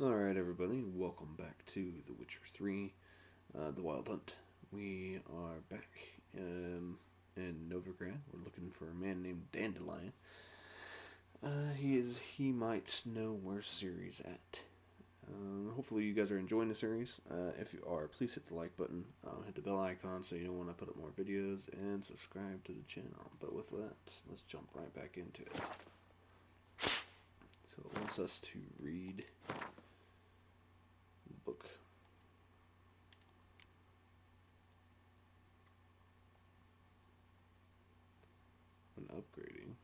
Alright, everybody, welcome back to The Witcher 3, The Wild Hunt. We are back in Novigrad. We're looking for a man named Dandelion. He might know where Ciri's at. Hopefully you guys are enjoying the series. If you are, please hit the like button, hit the bell icon so you know when I put up more videos, and subscribe to the channel. But with that, let's jump right back into it. So it wants us to read the book. When upgrading.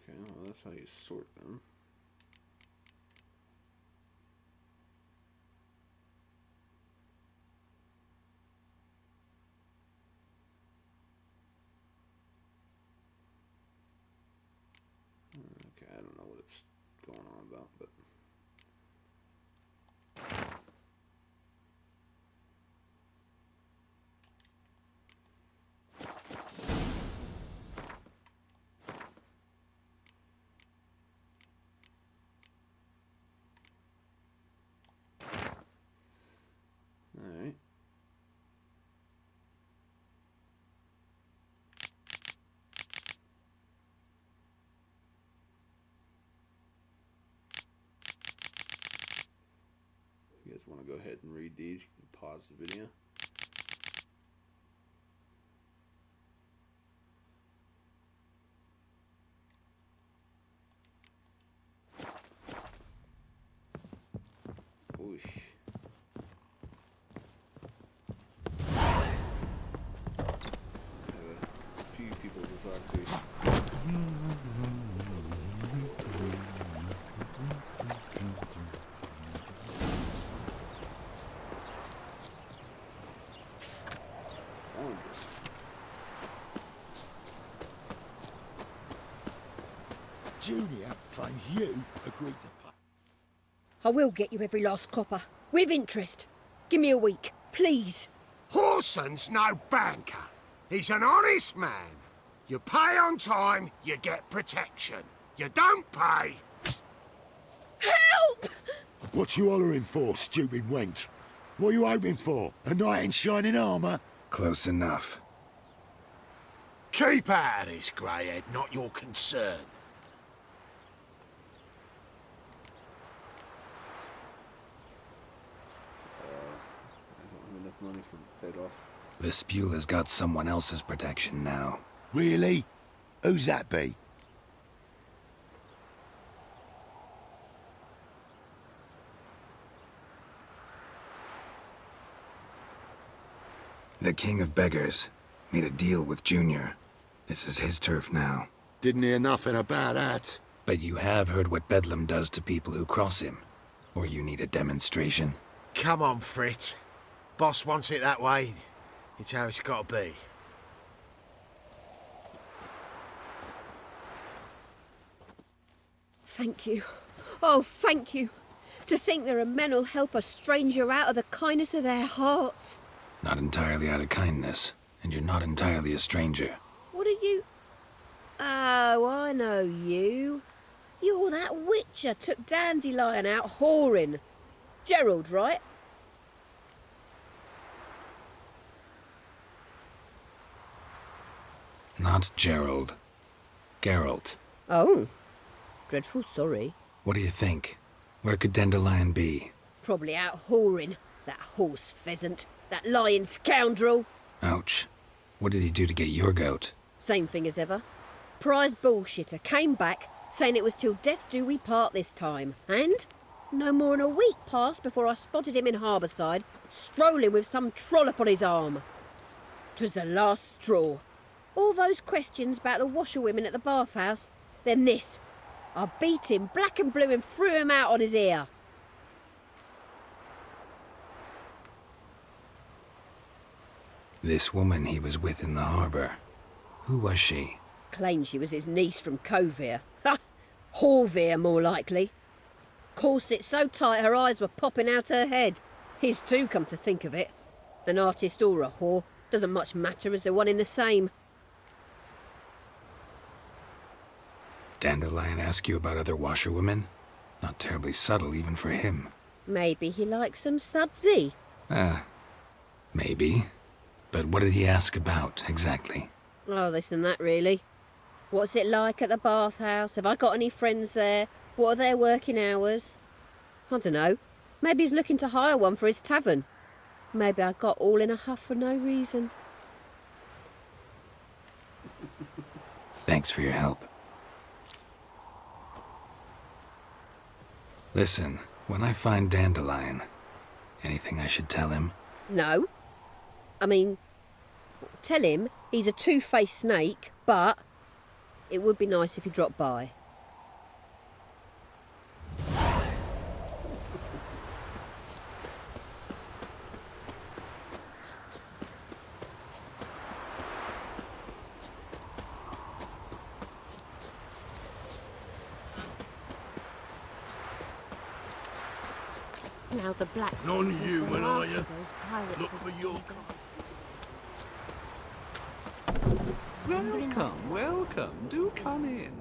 Okay, well that's how you sort them. Okay, I don't know what it's going on about, but alright. If you guys want to go ahead and read these, you can pause the video. Oosh. I have a few people to talk to. Julia claims you agreed to pay. I will get you every last copper, with interest. Give me a week, please. Horson's no banker. He's an honest man. You pay on time, you get protection. You don't pay. Help! What you hollering for, stupid wench? What you hoping for? A knight in shining armour? Close enough. Keep out of this, greyhead, not your concern. I don't have enough money for paid off. Vespula's got someone else's protection now. Really? Who's that be? The King of Beggars made a deal with Junior. This is his turf now. Didn't hear nothing about that. But you have heard what Bedlam does to people who cross him. Or you need a demonstration? Come on, Fritz. Boss wants it that way. It's how it's got to be. Thank you. Oh, thank you. To think there are men who'll help a stranger out of the kindness of their hearts. Not entirely out of kindness, and you're not entirely a stranger. What are you... Oh, I know you. You're that witcher took Dandelion out whoring. Gerald, right? Not Gerald. Geralt. Oh. Dreadful sorry. What do you think? Where could Dandelion be? Probably out whoring. That horse pheasant. That lying scoundrel. Ouch. What did he do to get your goat? Same thing as ever. Prize bullshitter came back, saying it was till death do we part this time. And no more than a week passed before I spotted him in Harbourside, strolling with some trollop on his arm. 'Twas the last straw. All those questions about the washerwomen at the bathhouse, then this. I beat him black and blue and threw him out on his ear. This woman he was with in the harbor. Who was she? claimed she was his niece from Covere. Ha! Horvere, more likely. Corset so tight her eyes were popping out her head. His too, come to think of it. An artist or a whore, doesn't much matter as they're one in the same. Dandelion ask you about other washerwomen? Not terribly subtle even for him. Maybe he likes some sudsy. Maybe. But what did he ask about, exactly? Oh, this and that, really. What's it like at the bathhouse? Have I got any friends there? What are their working hours? I don't know. Maybe he's looking to hire one for his tavern. Maybe I got all in a huff for no reason. Thanks for your help. Listen, when I find Dandelion, anything I should tell him? No. I mean, tell him he's a two-faced snake, but it would be nice if he dropped by. Now the black... Non-human, are you? Look for your... Welcome, welcome. Do come in.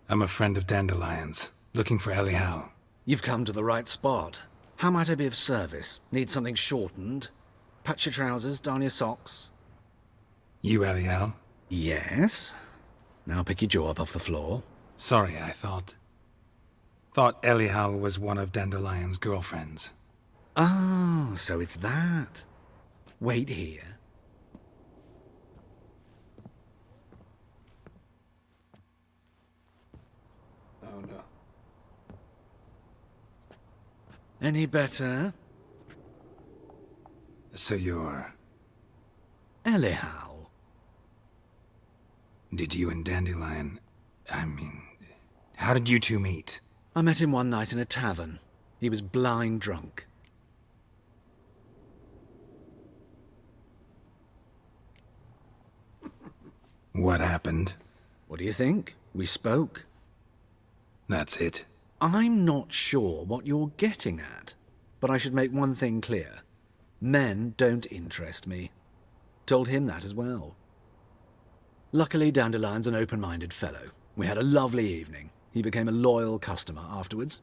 I'm a friend of Dandelion's, looking for Elial. You've come to the right spot. How might I be of service? Need something shortened? Patch your trousers, darn your socks. You Elial? Yes. Now pick your jaw up off the floor. Sorry, I thought Elial was one of Dandelion's girlfriends. Oh, so it's that. Wait here. Oh no. Any better? So you're... Elial. Did you and Dandelion... how did you two meet? I met him one night in a tavern. He was blind drunk. What happened? What do you think? We spoke. That's it. I'm not sure what you're getting at, but I should make one thing clear. Men don't interest me. Told him that as well. Luckily, Dandelion's an open-minded fellow. We had a lovely evening. He became a loyal customer afterwards.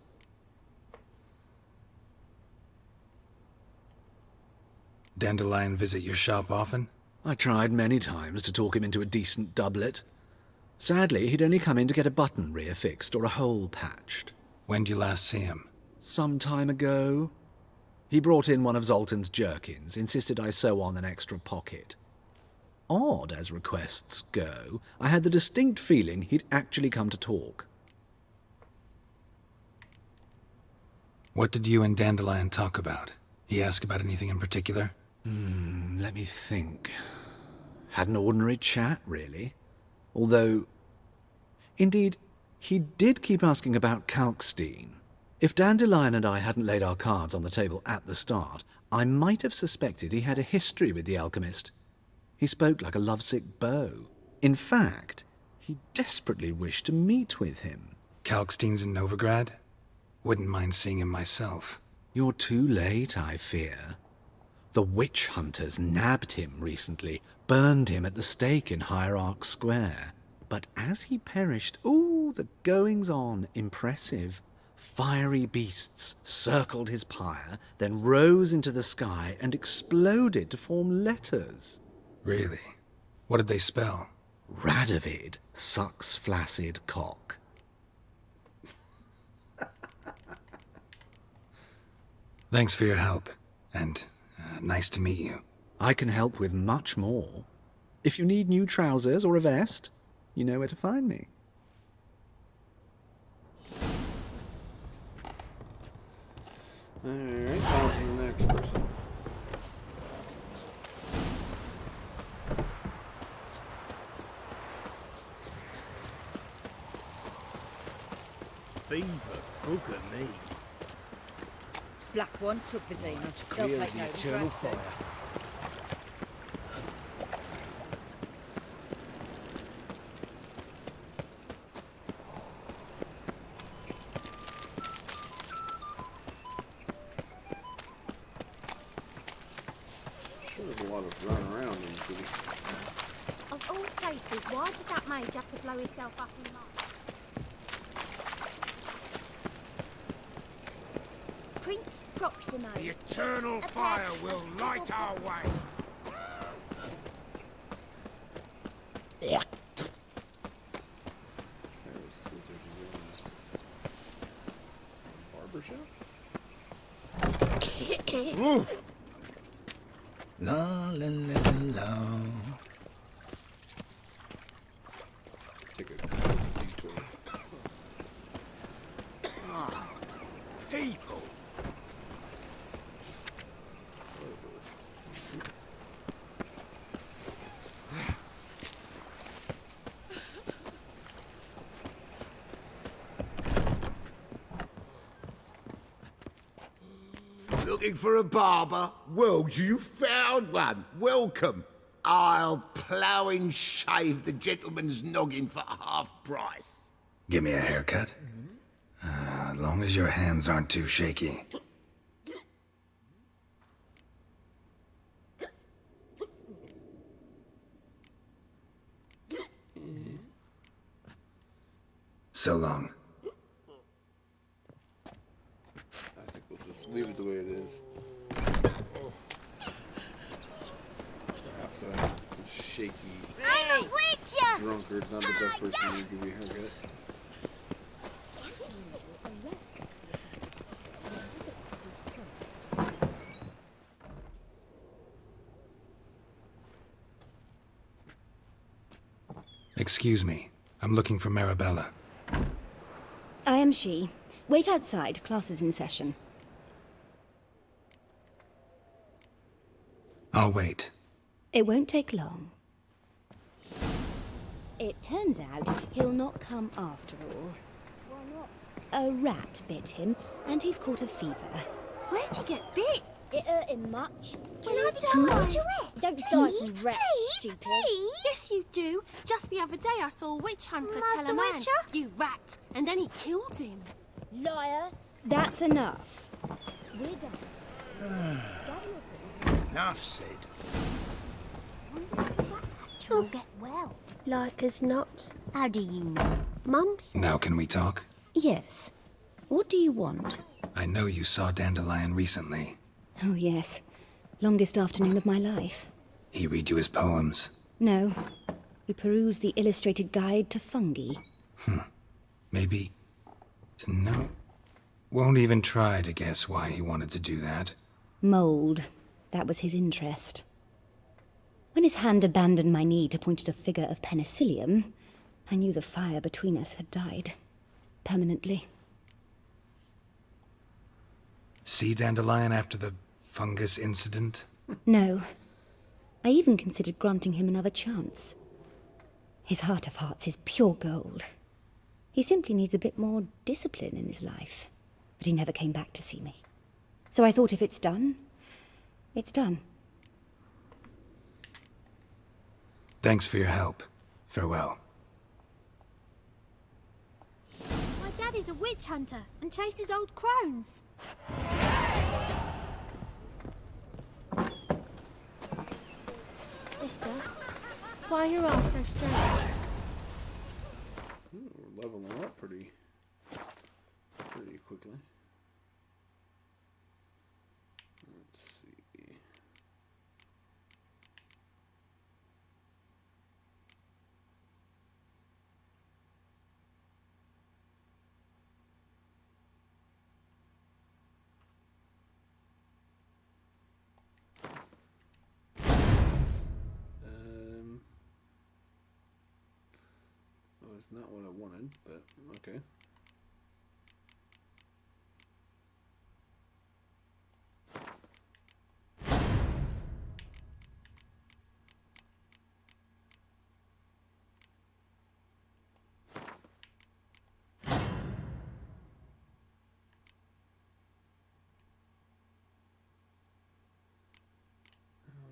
Dandelion visit your shop often? I tried many times to talk him into a decent doublet. Sadly, he'd only come in to get a button reaffixed or a hole patched. When'd you last see him? Some time ago. He brought in one of Zoltan's jerkins, insisted I sew on an extra pocket. Odd as requests go, I had the distinct feeling he'd actually come to talk. What did you and Dandelion talk about? He asked about anything in particular? Let me think. Had an ordinary chat, really. Although, indeed, he did keep asking about Kalkstein. If Dandelion and I hadn't laid our cards on the table at the start, I might have suspected he had a history with the alchemist. He spoke like a lovesick beau. In fact, he desperately wished to meet with him. Kalkstein's in Novigrad? Wouldn't mind seeing him myself. You're too late, I fear. The witch hunters nabbed him recently, burned him at the stake in Hierarch Square. But as he perished, the goings-on, impressive. Fiery beasts circled his pyre, then rose into the sky and exploded to form letters. Really? What did they spell? Radovid sucks flaccid cock. Thanks for your help, and nice to meet you. I can help with much more. If you need new trousers or a vest, you know where to find me. Alright, on to the next person. Beaver, bugger me. Black ones took Vizina. It's They'll clear as take the note. eternal fire. faces, why did that mage have to blow himself up in light? Prince Proximo. The eternal fire will light our way. Barber shop? La la la la la. Take a detour. People. Looking for a barber? Well, you found one. Welcome. I'll plough and shave the gentleman's noggin for half price. Give me a haircut. As long as your hands aren't too shaky. So long. I think we'll just leave it the way it is. Perhaps a shaky I'm a witcher! drunkard's not the best person to give you a haircut. Excuse me. I'm looking for Marabella. I am she. Wait outside. Class is in session. I'll wait. It won't take long. It turns out he'll not come after all. A rat bit him, and he's caught a fever. Where'd you get bit? It hurt him much. Can I Come die? on, Duet. Don't die from rats, stupid. Yes, you do. Just the other day I saw a witch hunter tell Master a man, Witcher? you rat, and then he killed him. Liar. That's enough. We're done. Enough said. You'll get well. Like as not. How do you know? Mum said. Now can we talk? Yes. What do you want? I know you saw Dandelion recently. Oh, yes. Longest afternoon of my life. He read you his poems. No. We perused the illustrated guide to fungi. Maybe... No. Won't even try to guess why he wanted to do that. Mold. That was his interest. When his hand abandoned my knee to point at a figure of penicillium, I knew the fire between us had died. Permanently. See Dandelion after the fungus incident? No. I even considered granting him another chance. His heart of hearts is pure gold. He simply needs a bit more discipline in his life. But he never came back to see me. So I thought if it's done, it's done. Thanks for your help. Farewell. My daddy's a witch hunter and chases old crones. Mister, why are your eyes so strange? We're leveling up pretty quickly. Let's see. Oh, it's not what I wanted, but okay.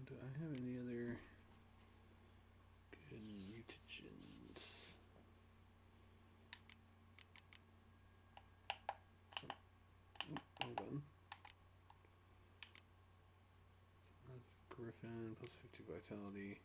Do I have any other good mutagens? Hold on. That's Griffin, plus 50 vitality.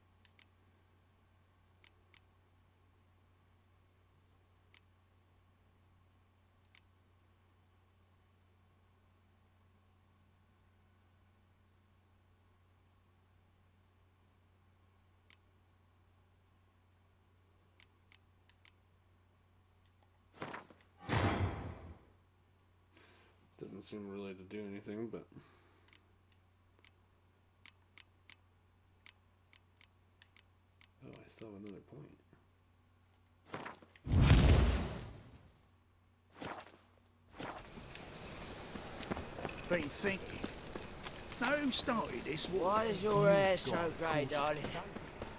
doesn't seem really to do anything, but... Oh, I still have another point. Been thinking. Know who started this? Why is your hair so grey, darling?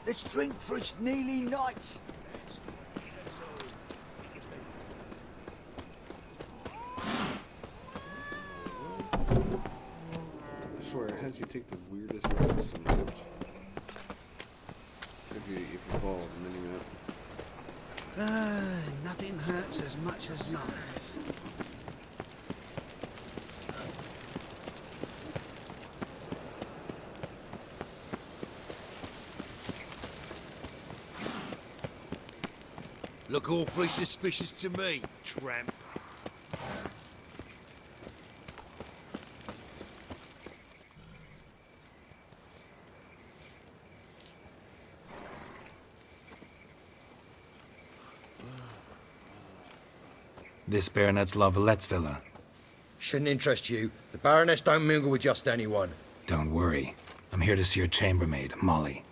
Let's drink for its nearly night. I swear, it has you take the weirdest routes sometimes. If you fall in any map. Nothing hurts as much as life. Look awfully suspicious to me, tramp. This Baronet's Lavallette's villa. Shouldn't interest you. The Baroness don't mingle with just anyone. Don't worry. I'm here to see your chambermaid, Molly.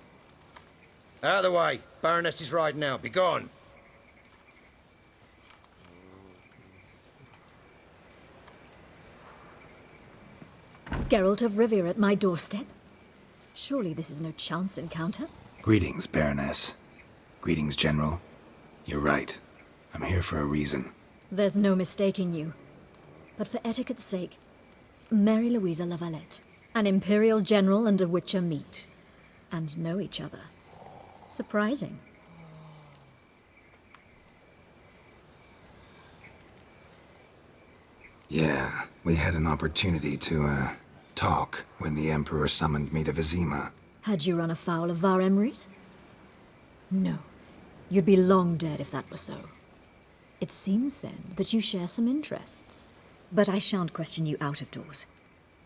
Out of the way. Baroness is riding out. Be gone. Geralt of Rivia at my doorstep? Surely this is no chance encounter? Greetings, Baroness. Greetings, General. You're right. I'm here for a reason. There's no mistaking you. But for etiquette's sake, Mary Louisa Lavalette, an Imperial General and a Witcher meet, and know each other. Surprising. Yeah, we had an opportunity to, talk when the Emperor summoned me to Vizima. Had you run afoul of Var Emrys? No. You'd be long dead if that were so. It seems, then, that you share some interests. But I shan't question you out of doors.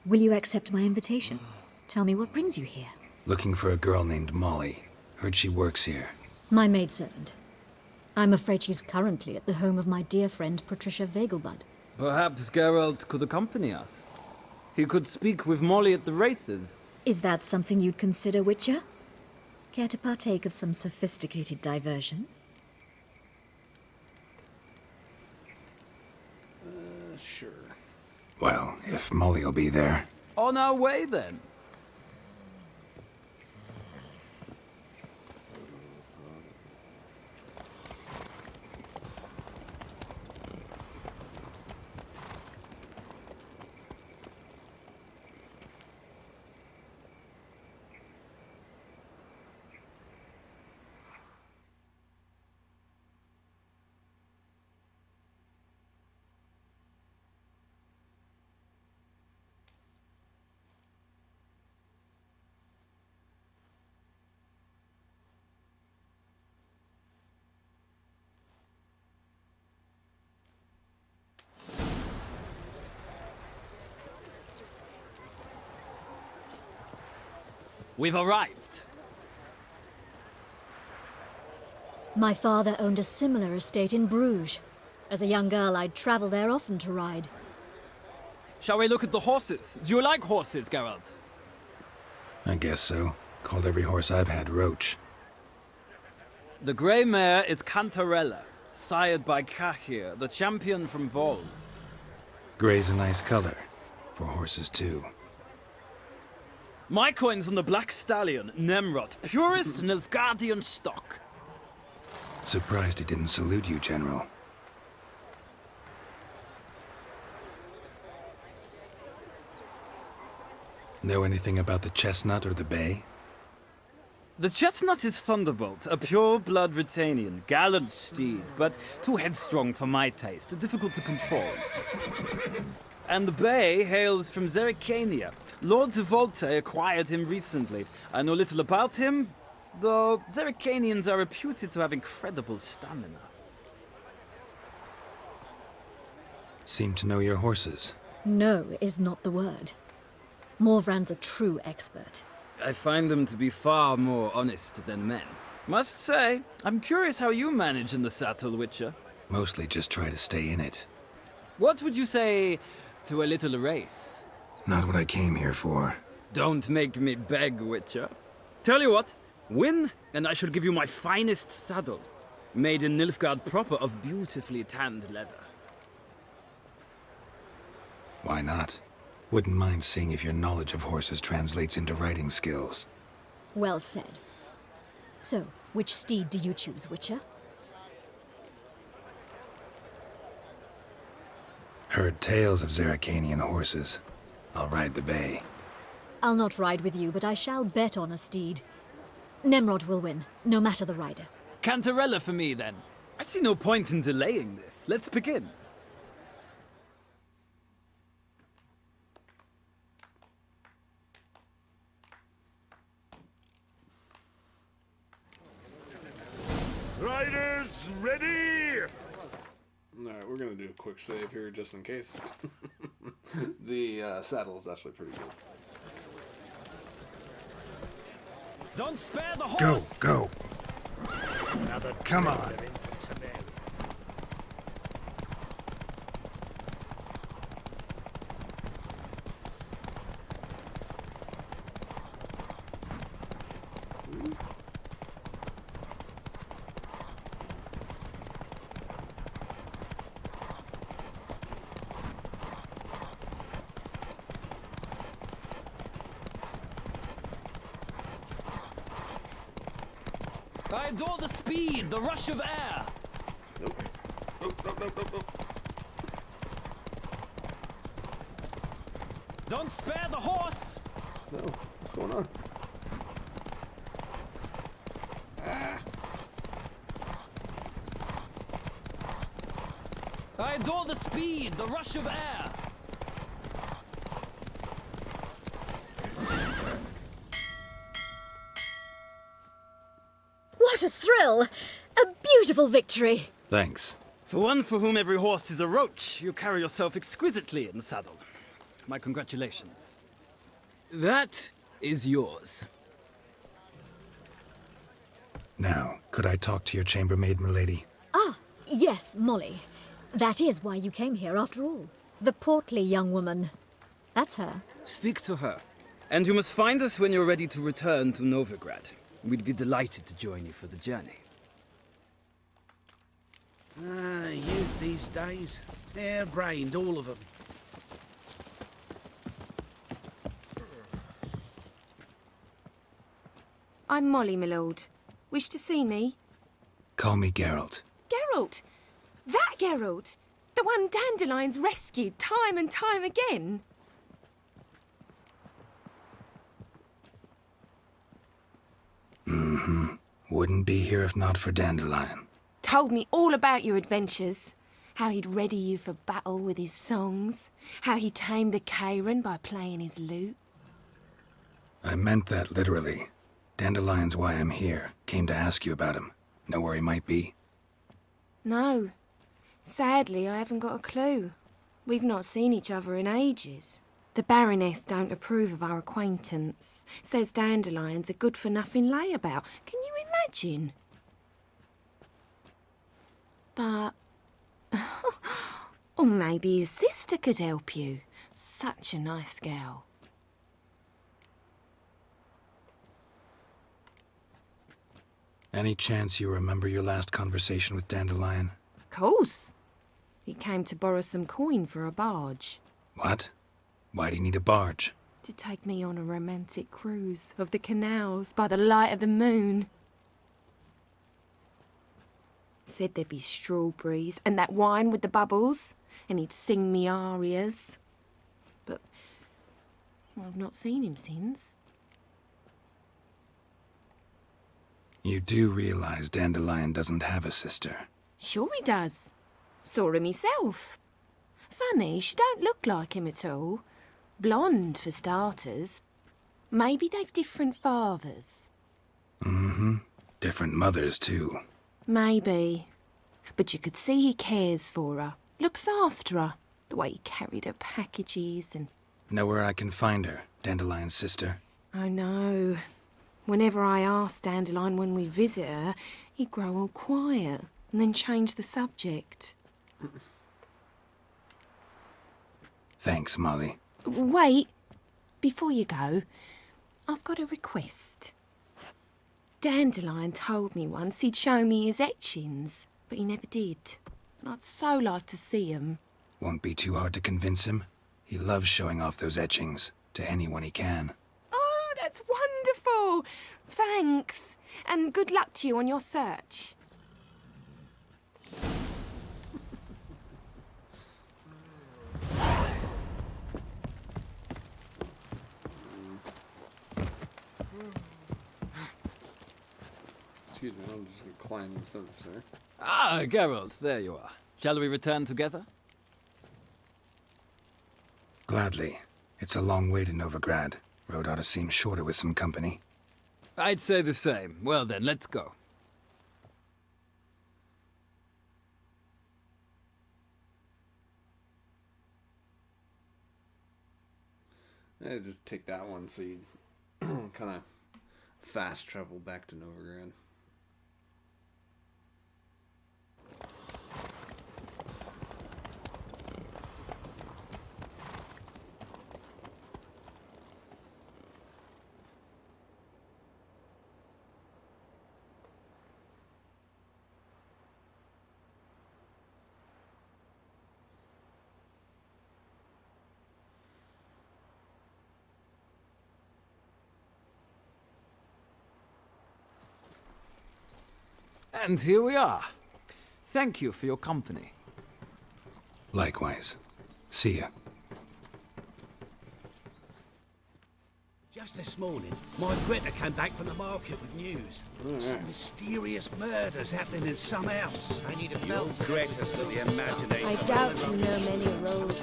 Will you accept my invitation? Tell me what brings you here. Looking for a girl named Molly. Heard she works here. My maidservant. I'm afraid she's currently at the home of my dear friend Patricia Vegelbud. Perhaps Geralt could accompany us. He could speak with Molly at the races. Is that something you'd consider, Witcher? Care to partake of some sophisticated diversion? Sure. Well, if Molly'll be there. On our way, then. We've arrived. My father owned a similar estate in Bruges. As a young girl, I'd travel there often to ride. Shall we look at the horses? Do you like horses, Geralt? I guess so. Called every horse I've had Roach. The grey mare is Cantarella, sired by Cahir, the champion from Vol. Grey's a nice color. For horses, too. My coin's on the black stallion, Nemrod, purest Nilfgaardian stock. Surprised he didn't salute you, General. Know anything about the chestnut or the bay? The chestnut is Thunderbolt, a pure-blood Britannian, gallant steed, but too headstrong for my taste, difficult to control. And the bay hails from Zerrikania. Lord de Volte acquired him recently. I know little about him, though Zerrikanians are reputed to have incredible stamina. Seem to know your horses. No is not the word. Morvran's a true expert. I find them to be far more honest than men. Must say, I'm curious how you manage in the saddle, Witcher. Mostly just try to stay in it. What would you say to a little race? Not what I came here for. Don't make me beg, Witcher. Tell you what, win, and I shall give you my finest saddle, made in Nilfgaard proper of beautifully tanned leather. Why not? Wouldn't mind seeing if your knowledge of horses translates into riding skills. Well said. So, which steed do you choose, Witcher? Heard tales of Zeracanian horses. I'll ride the bay. I'll not ride with you, but I shall bet on a steed. Nemrod will win, no matter the rider. Cantarella for me, then. I see no point in delaying this. Let's begin. Riders, ready? Alright, we're gonna do a quick save here just in case. The saddle is actually pretty good. Don't spare the horse! Go! Come on! I adore the speed, the rush of air. Nope. Nope. Don't spare the horse! No, what's going on? I adore the speed, the rush of air. What a thrill! A beautiful victory! Thanks. For one for whom every horse is a roach, you carry yourself exquisitely in the saddle. My congratulations. That is yours. Now, could I talk to your chambermaid, milady? Ah, yes, Molly. That is why you came here, after all. The portly young woman. That's her. Speak to her. And you must find us when you're ready to return to Novigrad. We'd be delighted to join you for the journey. Youth these days. Hair-brained, all of them. I'm Molly, my lord. Wish to see me? Call me Geralt. Geralt! That Geralt! The one Dandelion's rescued time and time again! Mm-hmm. Wouldn't be here if not for Dandelion. Told me all about your adventures. How he'd ready you for battle with his songs. How he tamed the Kairan by playing his lute. I meant that literally. Dandelion's why I'm here. Came to ask you about him. Know where he might be? No. Sadly, I haven't got a clue. We've not seen each other in ages. The Baroness don't approve of our acquaintance. Says Dandelion's a good-for-nothing layabout. Can you imagine? But... or maybe his sister could help you. Such a nice girl. Any chance you remember your last conversation with Dandelion? Course. He came to borrow some coin for a barge. What? Why'd he need a barge? To take me on a romantic cruise of the canals by the light of the moon. Said there'd be strawberries and that wine with the bubbles, and he'd sing me arias. But I've not seen him since. You do realize Dandelion doesn't have a sister? Sure he does. Saw him myself. Funny, she don't look like him at all. Blonde, for starters. Maybe they've different fathers. Mm-hmm. Different mothers, too. Maybe. But you could see he cares for her. Looks after her. The way he carried her packages and... Know where I can find her, Dandelion's sister? I know. Whenever I asked Dandelion when we visit her, he'd grow all quiet and then change the subject. Thanks, Molly. Wait, before you go, I've got a request. Dandelion told me once he'd show me his etchings, but he never did. And I'd so like to see 'em. Won't be too hard to convince him. He loves showing off those etchings to anyone he can. Oh, that's wonderful! Thanks, and good luck to you on your search. Excuse me, I'm just gonna climb the fence there. Ah, Geralt, there you are. Shall we return together? Gladly. It's a long way to Novigrad. Road ought to seem shorter with some company. I'd say the same. Well then, let's go. Yeah, just take that one so you kind of fast travel back to Novigrad. And here we are. Thank you for your company. Likewise. See ya. Just this morning, my Greta came back from the market with news. Some mysterious murders happening in some house. I need a belt. Greta's got the imagination. I doubt you know many roads.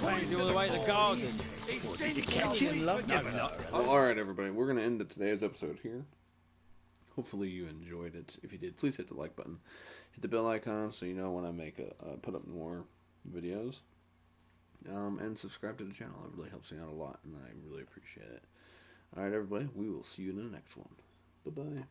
Brings you all the way to the garden. Did you catch him? No, not. Well, alright, everybody. We're going to end today's episode here. Hopefully you enjoyed it. If you did, please hit the like button. Hit the bell icon so you know when I put up more videos. And subscribe to the channel. It really helps me out a lot, and I really appreciate it. Alright, everybody. We will see you in the next one. Bye-bye.